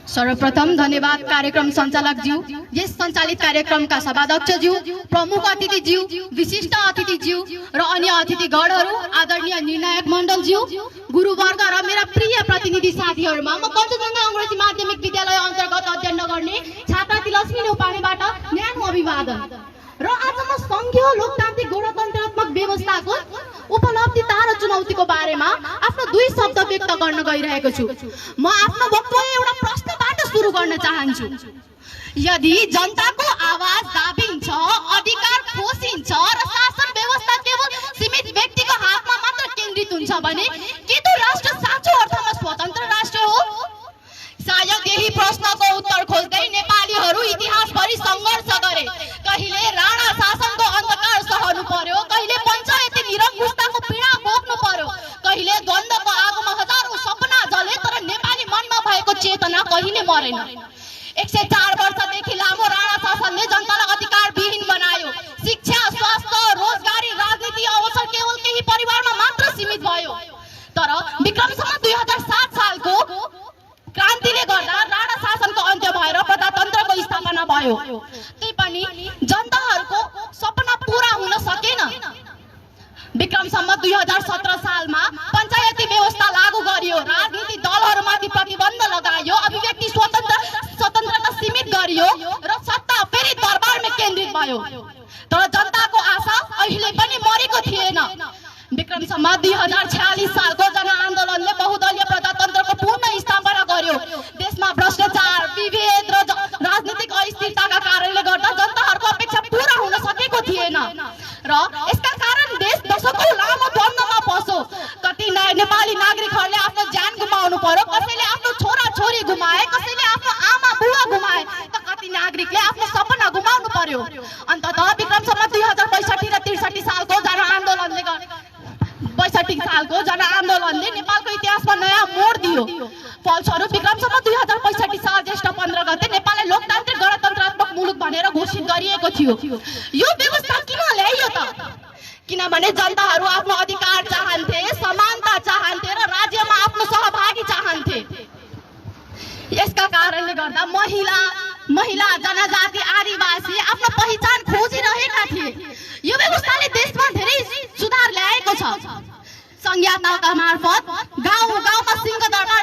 सर्वप्रथम धन्यवाद कार्यक्रम संचालक ज्यू, यस संचालित कार्यक्रमका सभाध्यक्ष ज्यू, प्रमुख अतिथि ज्यू, विशिष्ट अतिथि ज्यू र अन्य अतिथिगणहरू, आदरणीय निर्णायक मण्डल ज्यू, गुरुवर्ग र मेरा प्रिय प्रतिनिधि साथीहरूमा म कञ्चनजङ्घा अंग्रेजी माध्यमिक विद्यालय अन्तर्गत अध्ययन गर्ने छात्रार्थी लक्ष्मी नेउपानेबाट न्यानो अभिवादन। र आज म संघीय लोकतान्त्रिक गणतन्त्रात्मक व्यवस्थाको उपलब्धिता र चुनौतीको बारेमा आफ्नो दुई शब्द व्यक्त गर्न गइरहेको छु। म आफ्नो वक्तव्य एउटा प्रश्नबाट सुरु गर्न चाहन्छु। यदि जनताको आवाज दाबिन्छ, अधिकार खोसिन्छ र शासन व्यवस्था केवल सीमित व्यक्तिको हातमा मात्र केन्द्रित हुन्छ भने के त्यो राष्ट्र साँचो अर्थमा स्वतन्त्र राष्ट्र हो? सायद यही प्रश्नको उत्तर खोज्दै नेपालीहरू इतिहासभरि सङ्घर्ष गरे। कहिले राणा शासनको अन्धकार सहनु पर्यो, कहिले पञ्चायती निरङ्कुशताको पीडा भोग्नु पर्यो, कहिले द्वन्द्वको आगोमा हजारौं सपना जले तर नेपाली मनमा भएको चेतना कहिले मरेन। 104 वर्षदेखि लामो राणा शासनले जनतालाई अधिकार विहीन बनायो। शिक्षा, स्वास्थ्य, रोजगारी, राजनीति अवसर केवल केही परिवारमा मात्र सीमित भयो। तर विक्रमसम्म 2007 सालको क्रान्तिले गर्दा राणा शासनको अन्त्य भएर प्रजातन्त्रको स्थापना भयो। तैपनि जनताहरूको सपना पूरा हुन सकेन। विक्रमसम्म 2017 सालमा पञ्चायती व्यवस्था लागू गरियो, राजनीतिक दलहरूमाथि प्रतिबन्ध लगाइयो, अभिव्यक्ति स्वतन्त्रता सीमित गरियो र सत्ता फेरि दरबारमा केन्द्रित भयो। तर जनताको आशा अहिले पनि मरेको थिएन। विक्रमसम्म 2046 सालको जनआन्दोलनले बहुदलीय प्रजातन्त्रको पूर्ण स्थापना गर्यो। देशमा भ्रष्टाचार, विभेद र राजनीतिक अस्थिरताका कारणले गर्दा जनताहरूको अपेक्षा पूरा हुन सकेको थिएन र यसका कारण देश दशकौं लामो द्वन्द्वमा फस्यो। कति नेपाली नागरिकहरूले आफ्नो ज्यान गुमाउनु पर्यो, कसैले आफ्नो छोरा छोरी गुमाए, कसैले आफ्नो आमा बुवा गुमाए, त कति नागरिकले आफ्नो सपना गुमाउनु पर्यो। अन्ततः विक्रमसम्म 2062 र 63 सालको जनआन्दोलनले नेपालको इतिहासमा नयाँ मोड दियो। फलस्वरूप विक्रमसम्म 2065 साल ज्येष्ठ 15 गते नेपाललाई लोकतान्त्रिक गणतन्त्रात्मक मुलुक भनेर घोषित गरिएको थियो। यो व्यवस्था किन ल्याइयो त? किनभने जनताहरू आफ्नो अधिकार चाहन्थे, समानता चाहन्थे र राज्यमा आफ्नो सहभागी चाहन्थे। यसका कारणले गर्दा महिला, जनजाति, आदिवासी आफ्नो पहिचान खोजिरहेका थिए। यो व्यवस्थाले देशमा धेरै सुधार ल्याएको छ। संघीयताका मार्फत गाउँ गाउँमा सिंह दरबार